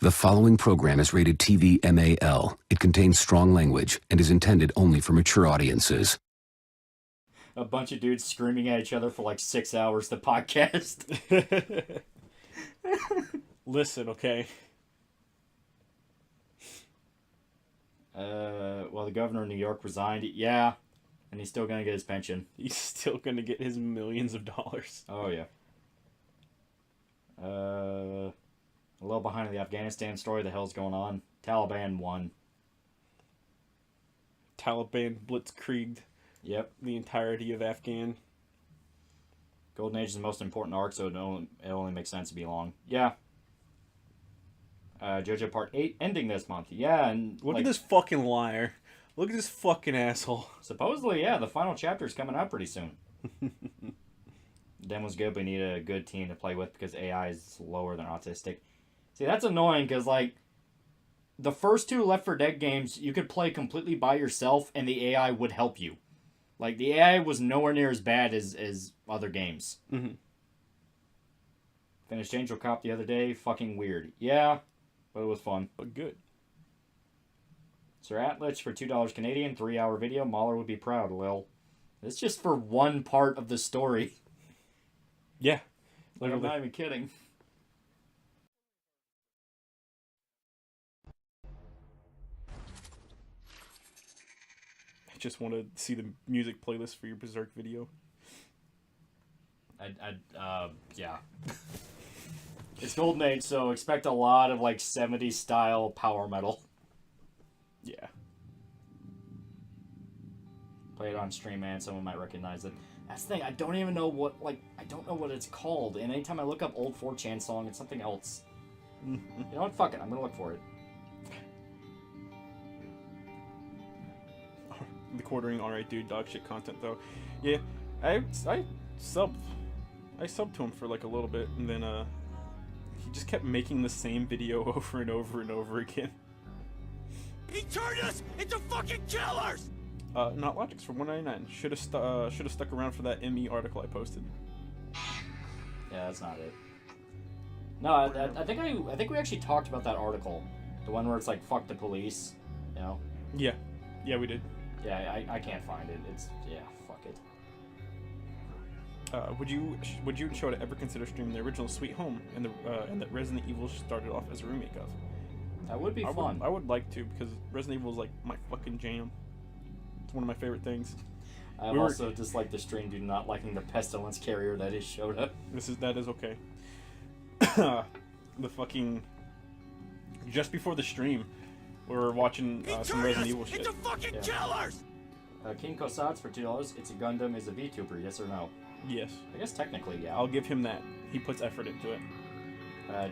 The following program is rated TV MAL. It contains strong language and is intended only for mature audiences. A bunch of dudes screaming at each other for like 6 hours. The podcast. Listen, okay. Well, the governor of New York resigned. Yeah, and he's still gonna get his pension. He's still gonna get his millions of dollars. Oh yeah. A little behind the Afghanistan story. The hell's going on? Taliban won. Taliban blitzkrieged. Yep. The entirety of Afghan. Golden Age is the most important arc, so it only makes sense to be long. Yeah. JoJo Part 8 ending this month. Yeah, and Look at this fucking liar. Look at this fucking asshole. Supposedly, yeah, the final chapter is coming out pretty soon. Demo's good, but we need a good team to play with because AI is lower than autistic. See, that's annoying because, like, the first two Left 4 Dead games, you could play completely by yourself and the AI would help you. Like, the AI was nowhere near as bad as other games. Mm-hmm. Finished Angel Cop the other day. Fucking weird. Yeah, but it was fun. But good. Sir Atlich for $2 Canadian, 3-hour video. Mahler would be proud, Lil. It's just for one part of the story. Yeah. Like, I'm not even kidding. I just want to see the music playlist for your Berserk video. Yeah. It's Golden Age, so expect a lot of, like, 70s style power metal. Yeah. Play it on stream, man. Someone might recognize it. That's the thing. I don't even know what, I don't know what it's called. And anytime I look up old 4chan song, it's something else. You know what? Fuck it. I'm gonna look for it. The quartering, alright, dude. Dog shit content, though. Yeah. I subbed to him for, like, a little bit, and then, he just kept making the same video over and over and over again. He turned us into fucking killers! Not Logics for $1.99. Should have stuck around for that ME article I posted. Yeah, that's not it. No, I think we actually talked about that article, the one where it's like fuck the police, you know? Yeah, we did. Yeah, I can't find it. It's fuck it. Would you and Shota ever consider streaming the original Sweet Home and that Resident Evil started off as a remake of? That would be fun. I would like to, because Resident Evil is like my fucking jam. It's one of my favorite things. I also dislike the stream due to not liking the pestilence carrier that is Shota. That is okay. The fucking just before the stream, we were watching some Resident Evil shit. It's a fucking killers! King Kosats for $2. It's a Gundam is a VTuber, yes or no? Yes. I guess technically, yeah. I'll give him that. He puts effort into it.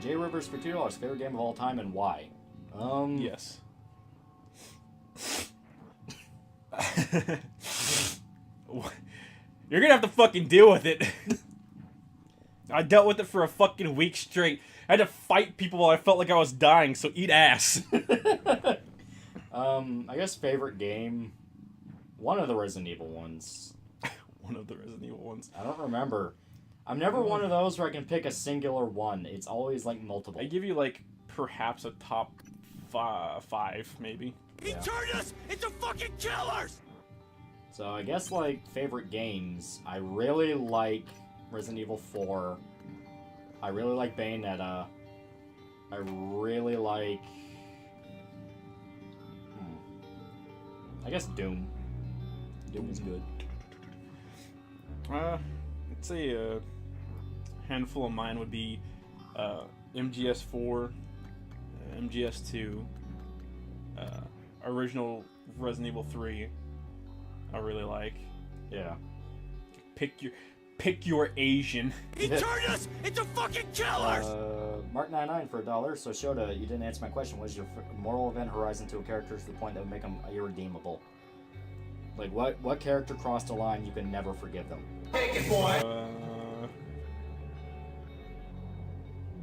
Jay Rivers for $2. Favorite game of all time and why? Yes. You're gonna have to fucking deal with it. I dealt with it for a fucking week straight. I had to fight people while I felt like I was dying, so eat ass. I guess favorite game, one of the Resident Evil ones. One of the Resident Evil ones. I don't remember. I'm never one of those where I can pick a singular one. It's always like multiple. I give you like perhaps a top five, maybe. He turned us into fucking killers! So I guess like favorite games, I really like Resident Evil 4. I really like Bayonetta. I really like I guess Doom. Doom is good. I'd say a handful of mine would be MGS4, MGS2, original Resident Evil 3. I really like. Yeah. Pick your Asian. He turned us into fucking killers! Mark99 for $1. So Shota, you didn't answer my question. What is your moral event horizon to a character to the point that would make them irredeemable? Like what character crossed a line you can never forgive them? Take it, boy!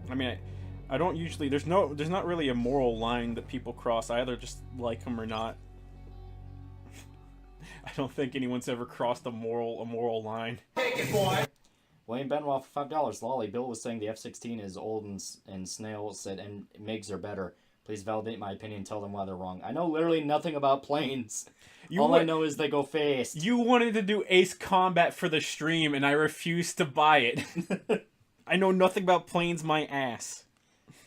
I mean, I don't usually. There's not really a moral line that people cross. I either just like them or not. I don't think anyone's ever crossed a moral line. Take it, boy! William Benoit for $5. Lolly, Bill was saying the F-16 is old and Snail said, and MiGs are better. Please validate my opinion. Tell them why they're wrong. I know literally nothing about planes. I know is they go fast. You wanted to do Ace Combat for the stream, and I refused to buy it. I know nothing about planes, my ass.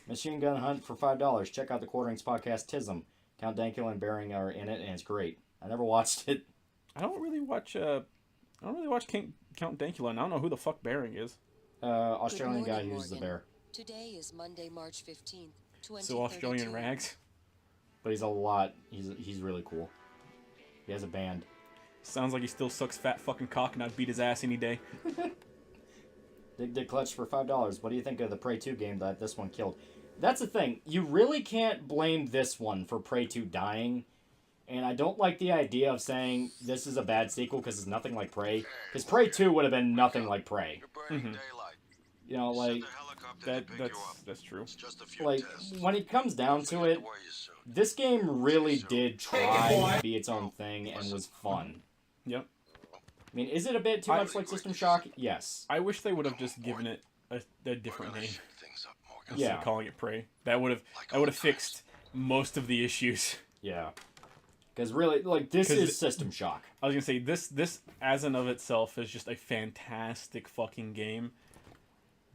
Machine Gun Hunt for $5. Check out the Quarterings podcast, Tism. Count Dankula and Bering are in it, and it's great. I never watched it. I don't really watch Count Dankula, and I don't know who the fuck Bering is. Australian guy who uses the bear. Today is Monday, March 15th, 2032. So Australian rags. But he's a lot. He's really cool. He has a band. Sounds like he still sucks fat fucking cock, and I'd beat his ass any day. Dig Clutch for $5. What do you think of the Prey 2 game that this one killed? That's the thing. You really can't blame this one for Prey 2 dying. And I don't like the idea of saying this is a bad sequel because it's nothing like Prey. Because Prey 2 would have been nothing like Prey. You know, like... That's true. Like, when it comes down to it, this game really did try to be its own thing and was fun. Yep. I mean, is it a bit too much like System Shock? Yes. I wish they would have just given it a different name instead Yeah. of calling it Prey. That would have fixed most of the issues. Yeah. Because really, like, this is System Shock. I was gonna say this as in of itself is just a fantastic fucking game.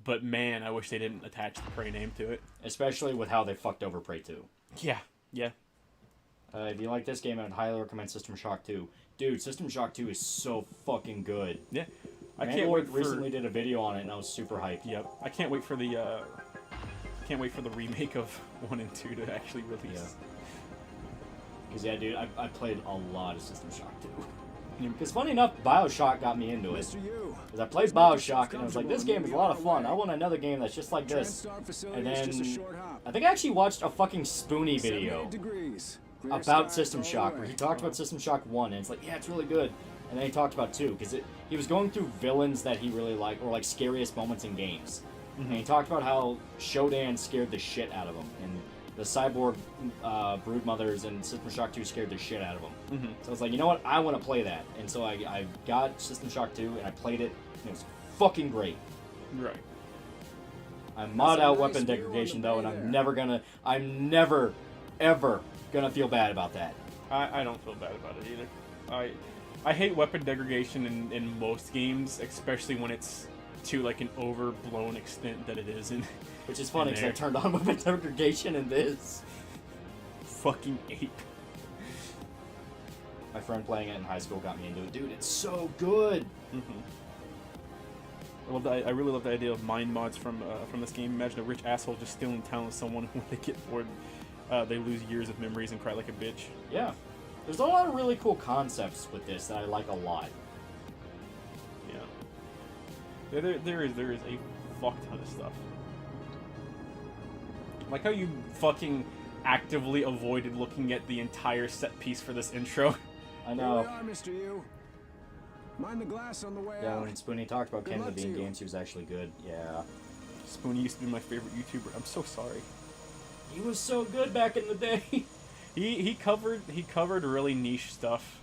But man, I wish they didn't attach the Prey name to it. Especially with how they fucked over Prey 2. Yeah. If you like this game, I would highly recommend System Shock 2. Dude, System Shock 2 is so fucking good. Yeah. I recently did a video on it, and I was super hyped. Yep. I can't wait for the remake of 1 and 2 to actually release. Because, yeah, dude, I played a lot of System Shock 2. Because, funny enough, Bioshock got me into it. Because I played Bioshock, and I was like, this game is a lot of fun. I want another game that's just like this. And then, I think I actually watched a fucking Spoonie video about System Shock, where he talked about System Shock 1, and it's like, yeah, it's really good. And then he talked about 2, because he was going through villains that he really liked, or like scariest moments in games. And he talked about how Shodan scared the shit out of him, and the cyborg broodmothers in System Shock 2 scared the shit out of him. So I was like, you know what? I want to play that. And so I got System Shock 2, and I played it, and it was fucking great. Right. I mod out weapon degradation, though, and I'm never, ever gonna feel bad about that. I don't feel bad about it either. I hate weapon degradation in most games, especially when it's to like an overblown extent that it is in. Which is funny because I turned on weapon degradation in this. Fucking ape. My friend playing it in high school got me into it. Dude, it's so good. I really love the idea of mind mods from this game. Imagine a rich asshole just stealing talent of someone when they get bored. They lose years of memories and cry like a bitch. Yeah. There's a lot of really cool concepts with this that I like a lot. Yeah. There is a fuck ton of stuff. Like how you fucking actively avoided looking at the entire set piece for this intro. I know. Here we are, Mr. U. Mind the glass on the way Yeah, out. when Spoonie talked about Good Canada luck to being you. games, he was actually good. Yeah. Spoonie used to be my favorite YouTuber. I'm so sorry. He was so good back in the day. He covered really niche stuff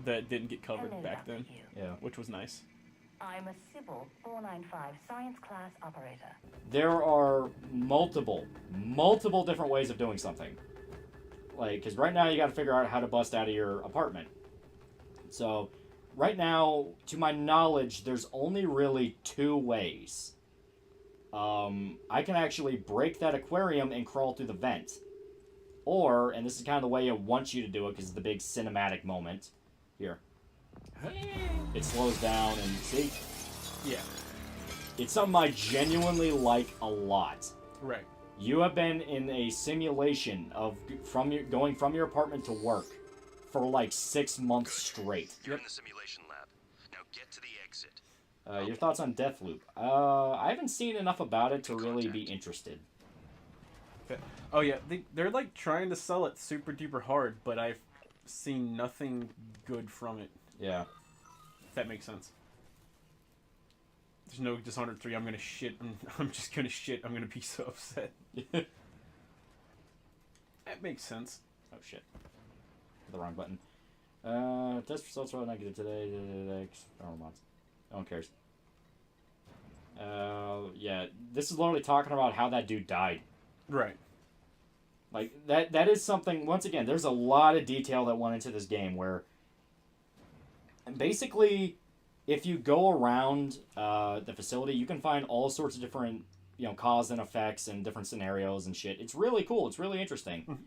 that didn't get covered back then. Yeah. Which was nice. I'm a Sybil 495 science class operator. There are multiple different ways of doing something. Like, because right now you got to figure out how to bust out of your apartment. So, right now, to my knowledge, there's only really 2 ways. I can actually break that aquarium and crawl through the vent. Or, and this is kind of the way it wants you to do it because it's the big cinematic moment. Here. It slows down and see? Yeah. It's something I genuinely like a lot. Right. You have been in a simulation of going from your apartment to work for like 6 months straight. You're in the simulation lab. Now get to the exit. Your thoughts on Deathloop? I haven't seen enough about it to really be interested. Okay. Oh yeah, they're like trying to sell it super duper hard, but I've seen nothing good from it. Yeah. If that makes sense. There's no Dishonored 3. I'm gonna shit. I'm just gonna shit. I'm gonna be so upset. That makes sense. Oh shit. The wrong button. Test results are negative today. No one cares. Yeah, this is literally talking about how that dude died. Right. Like, that is something, once again, there's a lot of detail that went into this game where basically, if you go around the facility, you can find all sorts of different, cause and effects and different scenarios and shit. It's really cool. It's really interesting. Mm-hmm.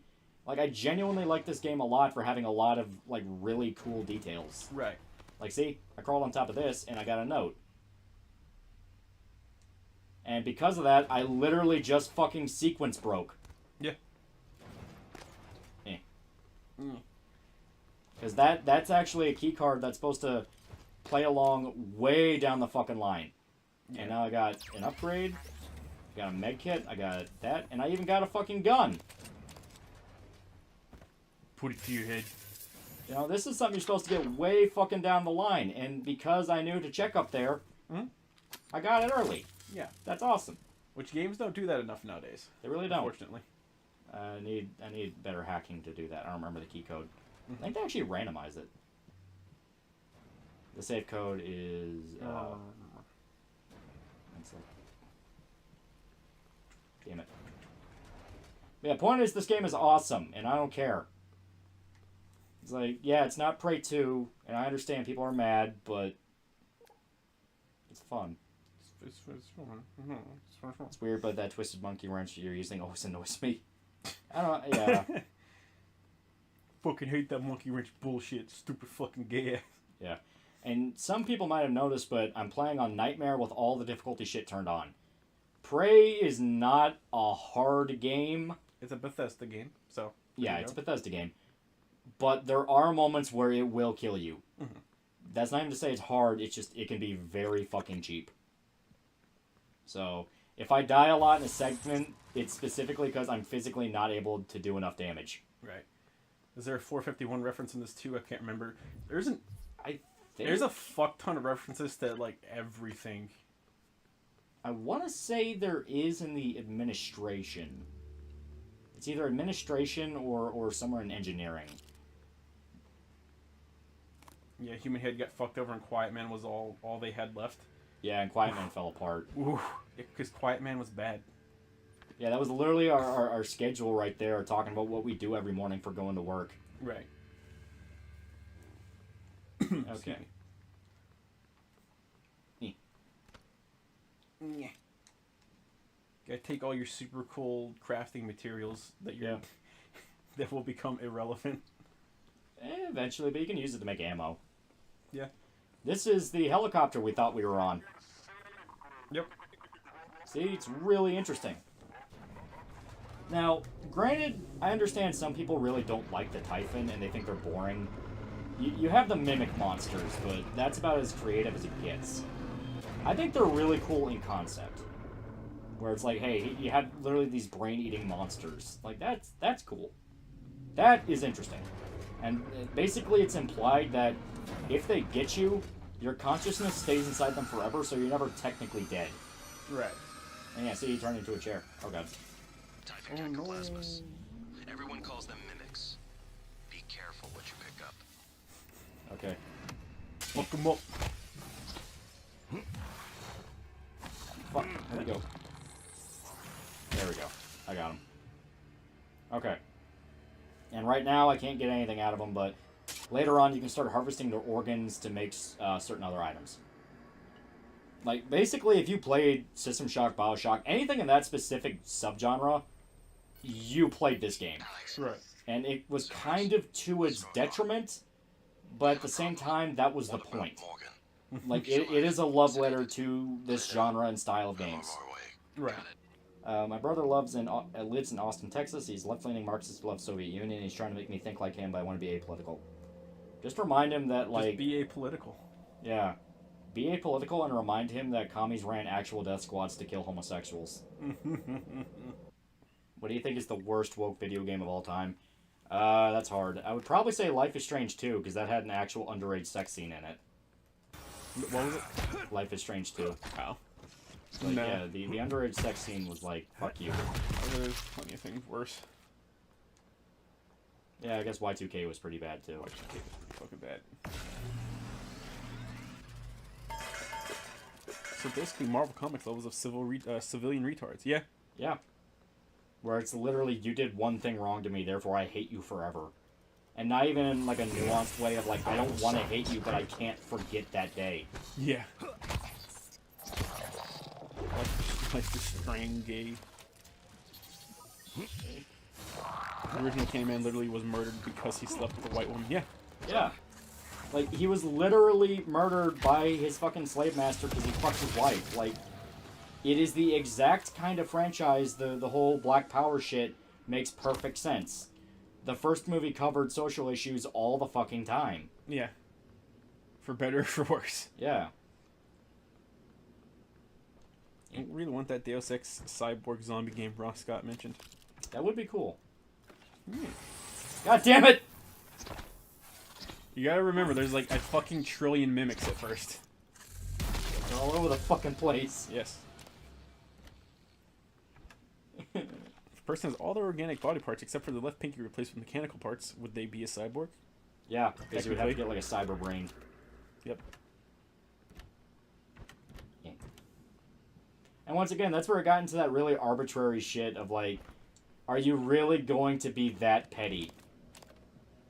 Like, I genuinely like this game a lot for having a lot of, like, really cool details. Right. Like, see, I crawled on top of this, and I got a note. And because of that, I literally just fucking sequence broke. Yeah. Because that's actually a key card that's supposed to play along way down the fucking line. Yeah. And now I got an upgrade, I got a med kit, I got that, and I even got a fucking gun. Put it to your head. This is something you're supposed to get way fucking down the line. And because I knew to check up there, I got it early. Yeah. That's awesome. Which games don't do that enough nowadays. They really don't. Unfortunately. I need better hacking to do that. I don't remember the key code. I think they actually randomize it. The save code is... Damn it. But yeah, point is, this game is awesome, and I don't care. It's like, yeah, it's not Prey 2, and I understand people are mad, but it's fun. It's fun. It's weird, but that twisted monkey wrench you're using always annoys me. I don't... Yeah. Fucking hate that monkey wrench bullshit. Stupid fucking gay ass. Yeah. And some people might have noticed, but I'm playing on Nightmare with all the difficulty shit turned on. Prey is not a hard game. It's a Bethesda game, so... Yeah, it's a Bethesda game. But there are moments where it will kill you. Mm-hmm. That's not even to say it's hard, it's just, it can be very fucking cheap. So, if I die a lot in a segment, it's specifically because I'm physically not able to do enough damage. Right. Is there a 451 reference in this too? I can't remember. There's a fuck ton of references to, like, everything. I want to say there is in the administration. It's either administration or somewhere in engineering. Yeah, Human Head got fucked over and Quiet Man was all they had left. Yeah, and Quiet Man fell apart. Ooh, because Quiet Man was bad. Yeah, that was literally our schedule right there, talking about what we do every morning for going to work. Right. Okay. Yeah. Gotta take all your super cool crafting materials that will become irrelevant. Eventually, but you can use it to make ammo. Yeah. This is the helicopter we thought we were on. Yep. See, it's really interesting. Now, granted, I understand some people really don't like the Typhon and they think they're boring. You have the mimic monsters, but that's about as creative as it gets. I think they're really cool in concept. Where it's like, hey, you have literally these brain-eating monsters. Like, that's cool. That is interesting. And basically it's implied that if they get you, your consciousness stays inside them forever, so you're never technically dead. Right. And yeah, see, he turned into a chair. Oh god. Typhon Cacoplasmus. Everyone calls them mimics. Be careful what you pick up. Okay. Fuck them up. Fuck, where'd he go? There we go. I got him. Okay. And right now, I can't get anything out of them, but later on, you can start harvesting their organs to make certain other items. Like, basically, if you played System Shock, Bioshock, anything in that specific subgenre, you played this game. Right. And it was kind of to its detriment, but at the same time, that was the point. Like, it is a love letter to this genre and style of games. Right. My brother lives in Austin, Texas. He's left-leaning Marxist, loves Soviet Union. He's trying to make me think like him, but I want to be apolitical. Just remind him that, like... Just be apolitical. Yeah. Be apolitical and remind him that commies ran actual death squads to kill homosexuals. What do you think is the worst woke video game of all time? That's hard. I would probably say Life is Strange 2, because that had an actual underage sex scene in it. What was it? Life is Strange 2. Wow. Like, no. Yeah, the underage sex scene was like, fuck you. There's plenty of things worse. Yeah, I guess Y2K was pretty bad, too. Y2K was pretty fucking bad. So basically, Marvel Comics levels of civilian retards. Yeah. Yeah. Where it's literally, you did one thing wrong to me, therefore I hate you forever. And not even in like a nuanced way of like, I don't want to hate you, but I can't forget that day. Yeah. Like the strain gay. The original Candyman literally was murdered because he slept with a white woman. Yeah. Yeah. Like, he was literally murdered by his fucking slave master because he fucked his wife. Like, it is the exact kind of franchise, the whole Black Power shit makes perfect sense. The first movie covered social issues all the fucking time. Yeah. For better or for worse. Yeah. I really want that Deus Ex cyborg zombie game Ross Scott mentioned. That would be cool. God damn it! You gotta remember, there's like a fucking trillion mimics at first. They're all over the fucking place. Yes. If a person has all their organic body parts except for the left pinky replaced with mechanical parts, would they be a cyborg? Yeah, because you would have to Technically. get like a cyber brain. Yep. Yeah. And once again, that's where it got into that really arbitrary shit of like, are you really going to be that petty?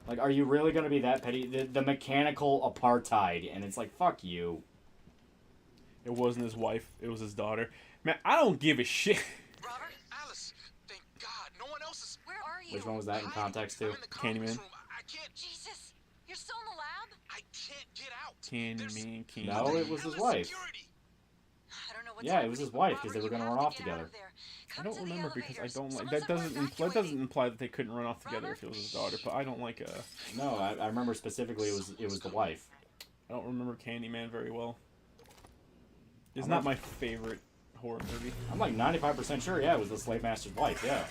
Like, are you really going to be that petty? The mechanical apartheid. And it's like, fuck you. It wasn't his wife, it was his daughter. Man, I don't give a shit. Robert? Alice, thank God, no one else is... Where are you? Which one was that in context to? I'm in the conference Candyman. room. I can't... Jesus, you're still in the lab? I can't get out. Candyman, Candyman. No, it was his wife. Security. I don't know what's Yeah, it was his happening, wife, but 'cause they were Robert, gonna you run have off to get out together. of there. I Come don't to the remember because I elevators. don't like Someone that said doesn't we're that doesn't evacuating. imply that they couldn't run off together Robert? if it was his daughter, but I don't like No, I remember specifically it was the wife. I don't remember Candyman very well. It's I'm not not- my favorite horror movie. I'm like 95% sure, yeah, it was the slave master's wife, yeah.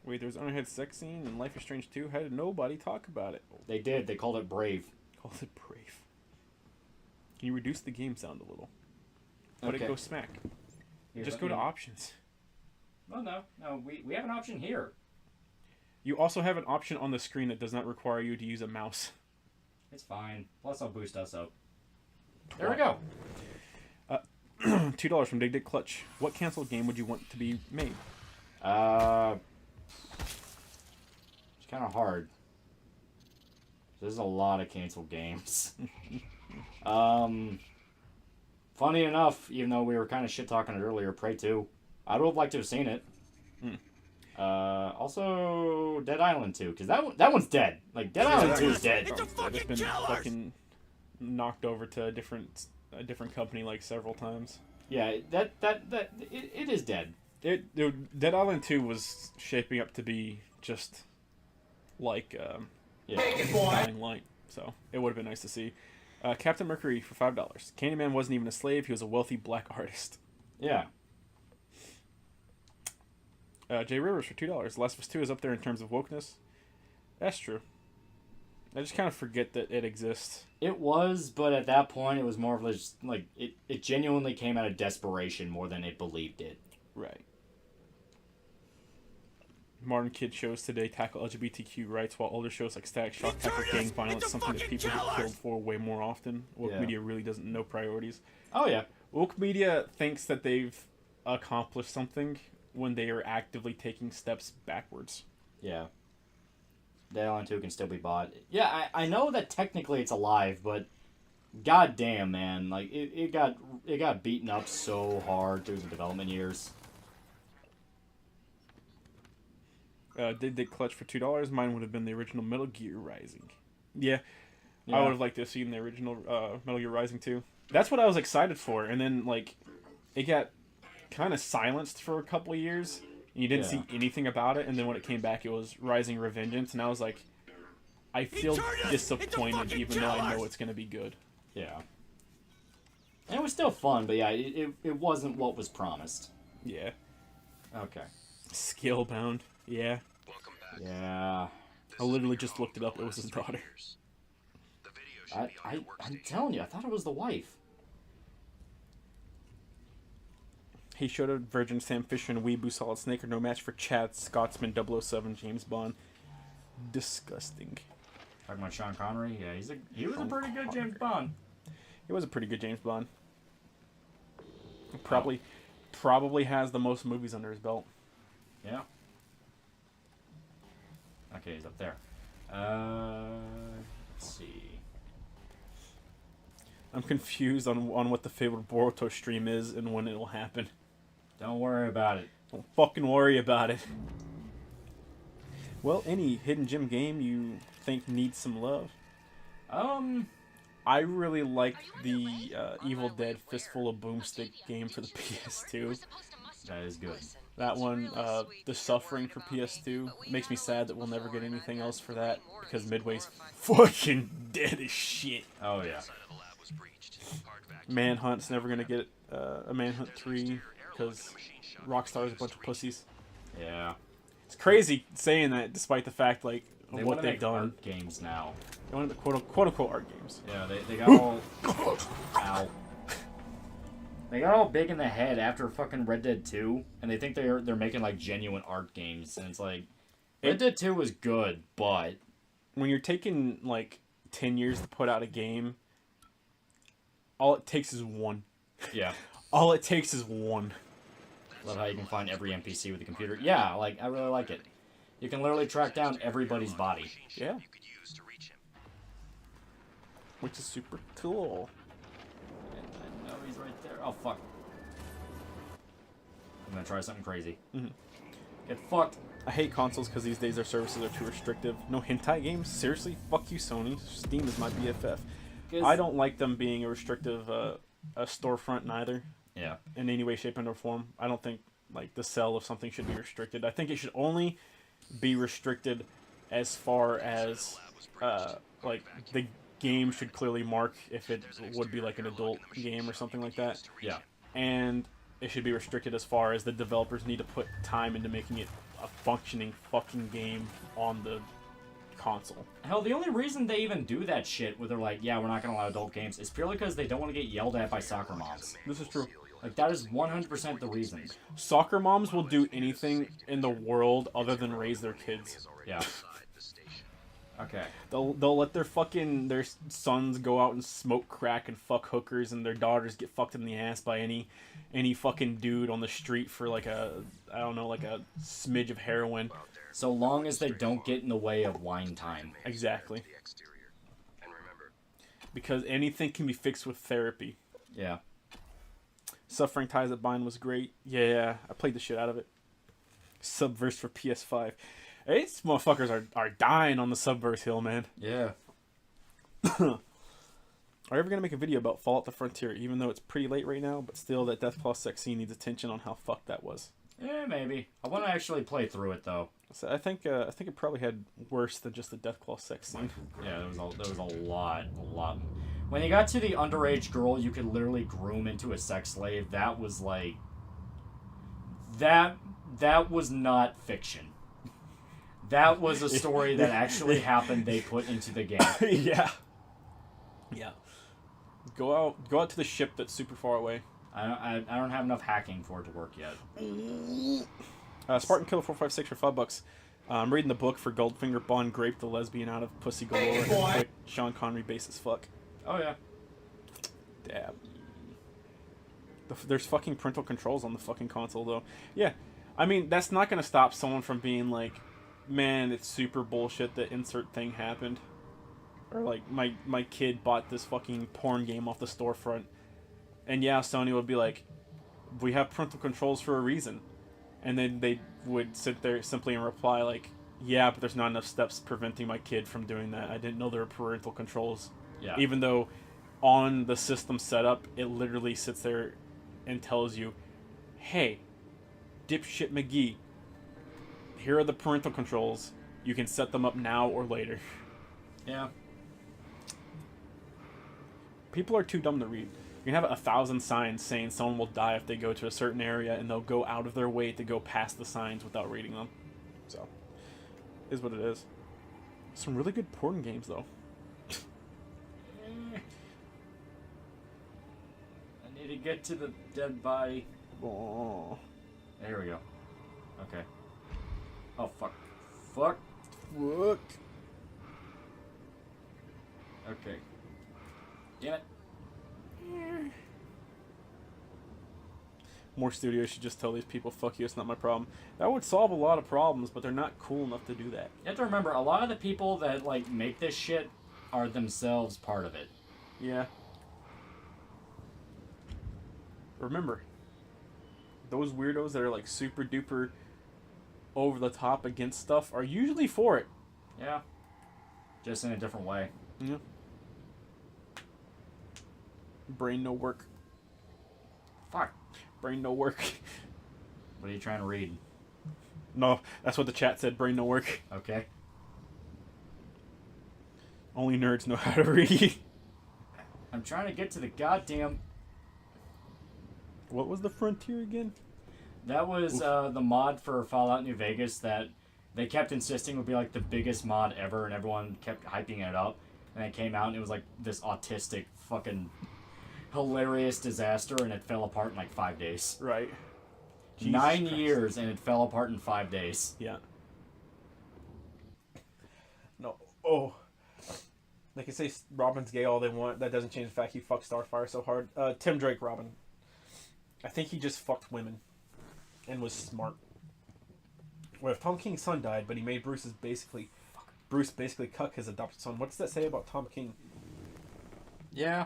Wait, there's an unhead sex scene in Life is Strange 2? How did nobody talk about it? They did, they called it Brave. Called it Brave. Can you reduce the game sound a little? Let it Okay. go smack. Here, Just let go to me- options. Well, no, we have an option here. You also have an option on the screen that does not require you to use a mouse. It's fine. Plus, I'll boost us up. There we go. $2 from Dig Dig Clutch. What canceled game would you want to be made? It's kind of hard. There's a lot of canceled games. Funny enough, even though we were kind of shit talking it earlier, Prey 2. I would have liked to have seen it. Also, Dead Island 2, because that one's dead. Like, Dead Island 2 is dead. It's a It's fucking been killer! fucking knocked over to a different company like several times. Yeah, it is dead. Dead Island 2 was shaping up to be just like Yeah. Dying Light, so it would have been nice to see. Captain Mercury for $5. Candyman wasn't even a slave; he was a wealthy black artist. Yeah. Jay Rivers for $2. Last of Us 2 is up there in terms of wokeness. That's true. I just kind of forget that it exists. It was, but at that point, it was more of just, like, it genuinely came out of desperation more than it believed it. Right. Modern kid shows today tackle LGBTQ rights, while older shows like Static Shock tackle gang violence, something that people get killed for way more often. Woke Yeah. media really doesn't know priorities. Oh, yeah. Woke media thinks that they've accomplished something when they are actively taking steps backwards. Yeah. Dead Island 2 can still be bought. Yeah, I know that technically it's alive, but goddamn, man, like it got beaten up so hard through the development years. Did clutch for $2? Mine would have been the original Metal Gear Rising. Yeah, Yeah. I would have liked to have seen the original Metal Gear Rising too. That's what I was excited for, and then like it got kind of silenced for a couple of years. And you didn't Yeah. see anything about it, and then when it came back, it was Rising Revengeance, and I was like, I feel turned us into disappointed, fucking even though I know killers! it's gonna be good. Yeah. And it was still fun, but yeah, it wasn't what was promised. Yeah, Okay. Scalebound. Yeah, Welcome back. Yeah. This I has literally been just your looked it up. It was his home for the daughter. last 3 years. The video should be on your I'm workstation. telling you, I thought it was the wife. He showed a Virgin Sam Fisher and Weeaboo Solid Snake are no match for Chad Scotsman 007 James Bond. Disgusting. Talking about Sean Connery, yeah, he was a pretty good James Bond. He was a pretty good James Bond. Probably has the most movies under his belt. Yeah. Okay, he's up there. Let's see. I'm confused on what the favorite Boruto stream is and when it will happen. Don't worry about it. Don't fucking worry about it. Well, any hidden gem game you think needs some love? I really liked the Evil Dead Fistful of Boomstick game for the PS2. That is good. That one, The Suffering for PS2, makes me sad that we'll never get anything else for that because Midway's fucking dead as shit. Oh yeah. Manhunt's never gonna get a Manhunt 3 because Rockstar's a bunch of pussies. Yeah. It's crazy saying that despite the fact like They what want to they've make done. art games now. They want to quote unquote art games. Yeah, they got all. Ow. They got all big in the head after fucking Red Dead 2, and they think they're making like genuine art games, and it's like Red Dead 2 was good, but when you're taking like 10 years to put out a game, all it takes is one. yeah. All it takes is one. Love how you can find every NPC with a computer. Yeah, like I really like it. You can literally track down everybody's body. Yeah. Which is super cool. I know he's right there. Oh fuck. I'm gonna try something crazy. Mm-hmm. Get fucked. I hate consoles because these days their services are too restrictive. No hentai games? Seriously? Fuck you, Sony. Steam is my BFF. I don't like them being a restrictive a storefront neither. Yeah. In any way, shape, and or form. I don't think like the sale of something should be restricted. I think it should only be restricted as far as like the game should clearly mark if it would be like an adult game or something like that. Yeah. And it should be restricted as far as the developers need to put time into making it a functioning fucking game on the console. Hell, the only reason they even do that shit where they're like, yeah, we're not gonna allow adult games is purely because they don't want to get yelled at by soccer moms. This is true. Like, that is 100% the reason. Soccer moms will do anything in the world other than raise their kids. Yeah. Okay. They'll let their sons go out and smoke crack and fuck hookers, and their daughters get fucked in the ass by any fucking dude on the street for like a smidge of heroin. So long as they don't get in the way of wine time. Exactly. Because anything can be fixed with therapy. Yeah. Suffering Ties That Bind was great. Yeah, I played the shit out of it. Subverse for PS5. These motherfuckers are dying on the Subverse hill, man. Yeah. Are you ever going to make a video about Fallout the Frontier, even though it's pretty late right now, but still that Deathclaw sex scene needs attention on how fucked that was? Yeah, maybe. I want to actually play through it, though. So I think it probably had worse than just the Deathclaw sex scene. Yeah, there was a lot. When you got to the underage girl you could literally groom into a sex slave, that was like... That was not fiction. That was a story that actually happened they put into the game. Yeah. Yeah. Go out to the ship that's super far away. I don't have enough hacking for it to work yet. Spartan Killer 456 for $5. I'm reading the book for Goldfinger Bond Grape the lesbian out of Pussy Galore and quick Sean Connery base as fuck. Oh yeah. Dab. There's fucking parental controls on the fucking console though. Yeah. I mean, that's not gonna stop someone from being like, man, it's super bullshit that insert thing happened. Or like, my kid bought this fucking porn game off the storefront. And yeah, Sony would be like, we have parental controls for a reason. And then they would sit there simply and reply like, yeah, but there's not enough steps preventing my kid from doing that. I didn't know there were parental controls. Yeah. Even though on the system setup, it literally sits there and tells you, hey, dipshit McGee, here are the parental controls. You can set them up now or later. Yeah. People are too dumb to read. You can have 1,000 signs saying someone will die if they go to a certain area, and they'll go out of their way to go past the signs without reading them. So, is what it is. Some really good porn games, though. I need to get to the dead body. Oh. There we go. Okay. Oh, fuck. Fuck. Fuck. Okay. Damn it. More studios should just tell these people, fuck you, it's not my problem. That would solve a lot of problems, but they're not cool enough to do that. You have to remember, a lot of the people that, like, make this shit are themselves part of it. Yeah. Remember, those weirdos that are, like, super duper over the top against stuff are usually for it. Yeah. Just in a different way. Yeah. Brain no work. Fuck. Brain no work. What are you trying to read? No, that's what the chat said. Brain no work. Okay. Only nerds know how to read. I'm trying to get to the goddamn... What was the frontier again? That was the mod for Fallout New Vegas that they kept insisting would be like the biggest mod ever, and everyone kept hyping it up. And it came out and it was like this autistic fucking hilarious disaster, and it fell apart in like 5 days. Right. 9 Christ. years and it fell apart in 5 days. Yeah. No. Oh. They can say Robin's gay all they want. That doesn't change the fact he fucked Starfire so hard. Tim Drake, Robin. I think he just fucked women. And was smart. What if Tom King's son died, but he made Bruce basically cuck his adopted son? What does that say about Tom King? Yeah.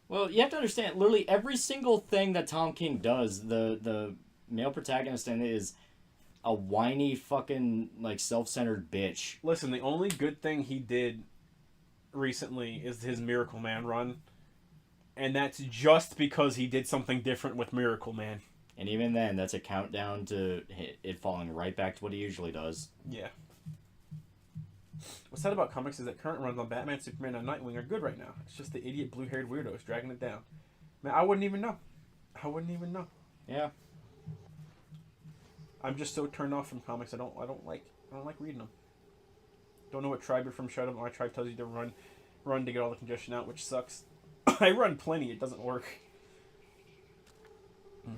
Well, you have to understand, literally every single thing that Tom King does, the male protagonist in it is a whiny fucking, like, self-centered bitch. Listen, the only good thing he did recently is his Miracle Man run. And that's just because he did something different with Miracle Man. And even then, that's a countdown to it falling right back to what he usually does. Yeah. What's sad about comics is that current runs on Batman, Superman, and Nightwing are good right now. It's just the idiot blue-haired weirdos dragging it down. Man, I wouldn't even know. Yeah. I'm just so turned off from comics. I don't like reading them. Don't know what tribe you're from. Shut up. My tribe tells you to run to get all the congestion out, which sucks. I run plenty. It doesn't work. You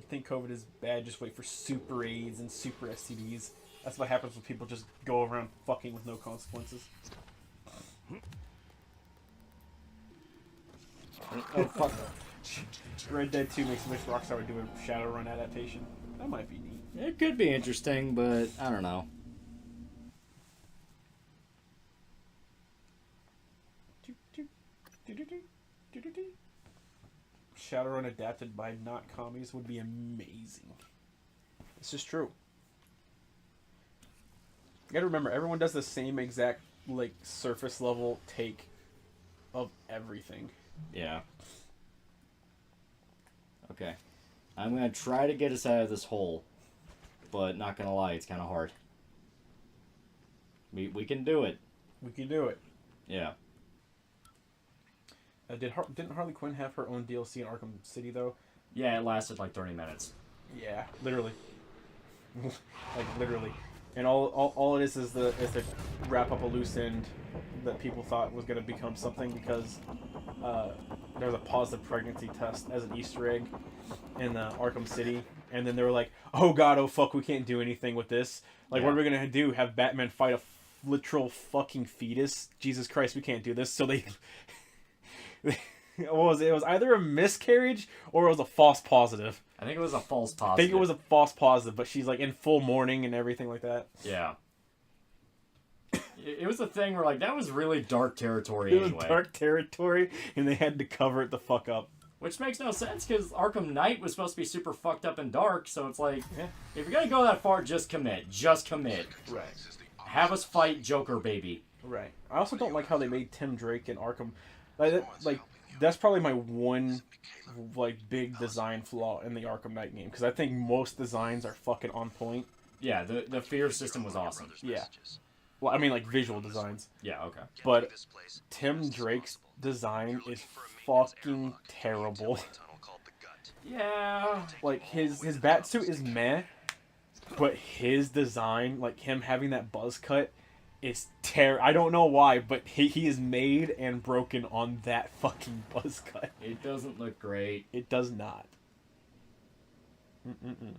think COVID is bad? Just wait for super AIDS and super STDs. That's what happens when people just go around fucking with no consequences. Oh fuck! Red Dead 2 makes Rockstar do a Shadowrun adaptation. That might be neat. It could be interesting, but I don't know. Shadowrun adapted by not commies would be amazing. This is true. You gotta remember, everyone does the same exact, like, surface level take of everything. Yeah. Okay. I'm gonna try to get us out of this hole, but not gonna lie, it's kind of hard. We can do it. We can do it. Yeah. Didn't Harley Quinn have her own DLC in Arkham City, though? Yeah, it lasted like 30 minutes. Yeah, literally. Like, literally. And all it is to wrap up a loose end that people thought was going to become something because there was a positive pregnancy test as an Easter egg in Arkham City. And then they were like, oh god, oh fuck, we can't do anything with this. Like, Yeah. what are we going to do? Have Batman fight a literal fucking fetus? Jesus Christ, we can't do this. So they... What was it? It was either a miscarriage or it was a false positive. I think it was a false I positive. think it was a false positive, but she's like in full mourning and everything like that. Yeah. It was a thing where, like, that was really dark territory It was anyway. dark territory, and they had to cover it the fuck up. Which makes no sense, because Arkham Knight was supposed to be super fucked up and dark, so it's like, Yeah. if you're gonna go that far, just commit. Just commit. Right. Have us fight Joker, baby. Right. I also don't like how they made Tim Drake in Arkham. Like that's probably my one, like, big design flaw in the Arkham Knight game, because I think most designs are fucking on point. Yeah, the fear system was awesome. Yeah. Well, I mean, like, visual designs. Yeah, okay. But Tim Drake's design is fucking terrible. Yeah. Like, his batsuit is meh, but his design, like him having that buzz cut, is I don't know why, but he is made and broken on that fucking buzz cut. It doesn't look great. It does not. Mm-mm-mm.